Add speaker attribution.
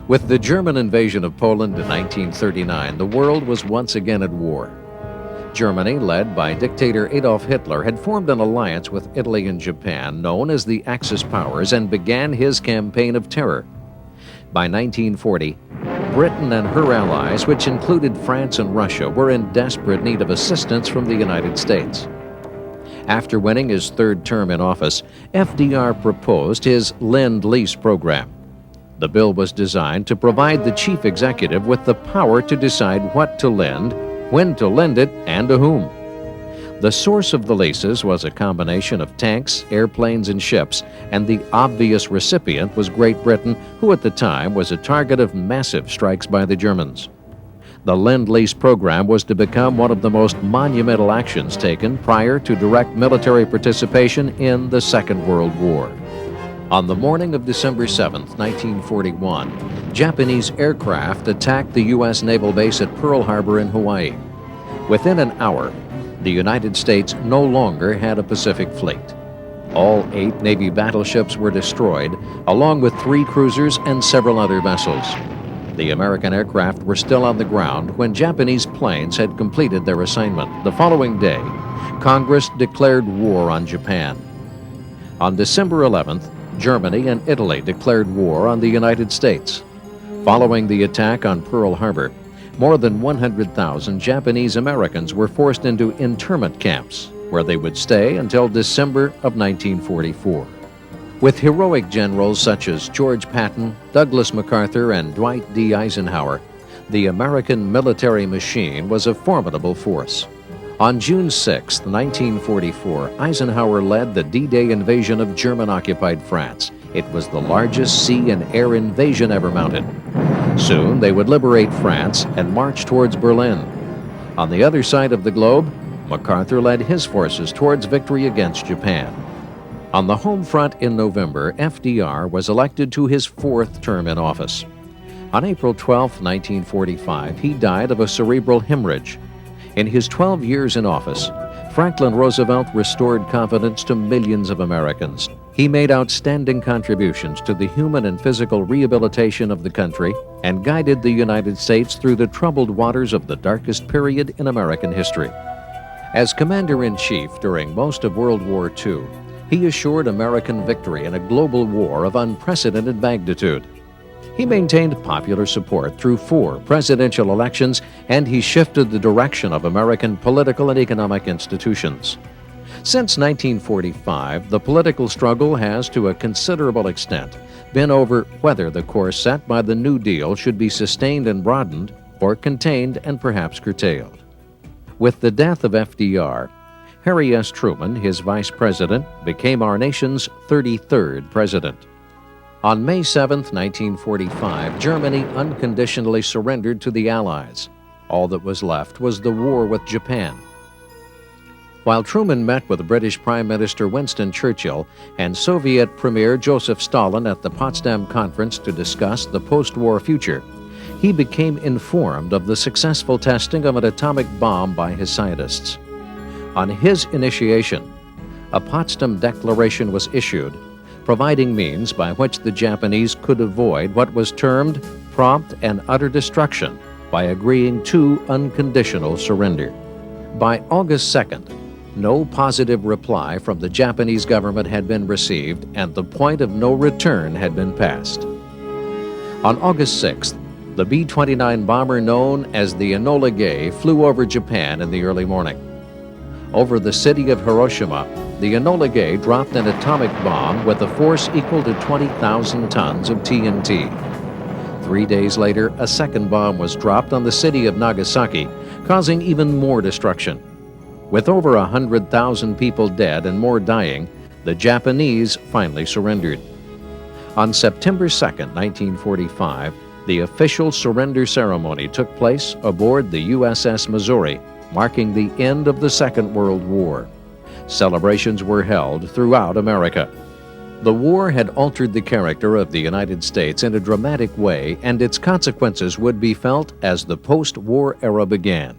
Speaker 1: With the German invasion of Poland in 1939, the world was once again at war. Germany, led by dictator Adolf Hitler, had formed an alliance with Italy and Japan known as the Axis powers and began his campaign of terror. By 1940, Britain and her allies, which included France and Russia, were in desperate need of assistance from the United States. After winning his third term in office, FDR proposed his Lend-Lease program. The bill was designed to provide the chief executive with the power to decide what to lend, when to lend it, and to whom. The source of the leases was a combination of tanks, airplanes, and ships, and the obvious recipient was Great Britain, who at the time was a target of massive strikes by the Germans. The Lend-Lease program was to become one of the most monumental actions taken prior to direct military participation in the Second World War. On the morning of December 7, 1941, Japanese aircraft attacked the U.S. naval base at Pearl Harbor in Hawaii. Within an hour, the United States no longer had a Pacific fleet. All 8 Navy battleships were destroyed, along with 3 cruisers and several other vessels. The American aircraft were still on the ground when Japanese planes had completed their assignment. The following day, Congress declared war on Japan. On December 11th, Germany and Italy declared war on the United States. Following the attack on Pearl Harbor, more than 100,000 Japanese Americans were forced into internment camps, where they would stay until December of 1944. With heroic generals such as George Patton, Douglas MacArthur, and Dwight D. Eisenhower, the American military machine was a formidable force. On June 6, 1944, Eisenhower led the D-Day invasion of German-occupied France. It was the largest sea and air invasion ever mounted. Soon they would liberate France and march towards Berlin. On the other side of the globe, MacArthur led his forces towards victory against Japan. On the home front in November, FDR was elected to his 4th term in office. On April 12, 1945, he died of a cerebral hemorrhage. In his 12 years in office, Franklin Roosevelt restored confidence to millions of Americans. He made outstanding contributions to the human and physical rehabilitation of the country and guided the United States through the troubled waters of the darkest period in American history. As Commander-in-Chief during most of World War II, he assured American victory in a global war of unprecedented magnitude. He maintained popular support through 4 presidential elections, and he shifted the direction of American political and economic institutions. Since 1945, the political struggle has, to a considerable extent, been over whether the course set by the New Deal should be sustained and broadened, or contained and perhaps curtailed. With the death of FDR, Harry S. Truman, his vice president, became our nation's 33rd president. On May 7, 1945, Germany unconditionally surrendered to the Allies. All that was left was the war with Japan. While Truman met with British Prime Minister Winston Churchill and Soviet Premier Joseph Stalin at the Potsdam Conference to discuss the post-war future, he became informed of the successful testing of an atomic bomb by his scientists. On his initiation, a Potsdam Declaration was issued, providing means by which the Japanese could avoid what was termed prompt and utter destruction by agreeing to unconditional surrender. By August 2nd, no positive reply from the Japanese government had been received, and the point of no return had been passed. On August 6th, the B-29 bomber known as the Enola Gay flew over Japan in the early morning. Over the city of Hiroshima, the Enola Gay dropped an atomic bomb with a force equal to 20,000 tons of TNT. 3 days later, a second bomb was dropped on the city of Nagasaki, causing even more destruction. With over 100,000 people dead and more dying, the Japanese finally surrendered. On September 2, 1945, the official surrender ceremony took place aboard the USS Missouri, marking the end of the Second World War. Celebrations were held throughout America. The war had altered the character of the United States in a dramatic way, and its consequences would be felt as the post-war era began.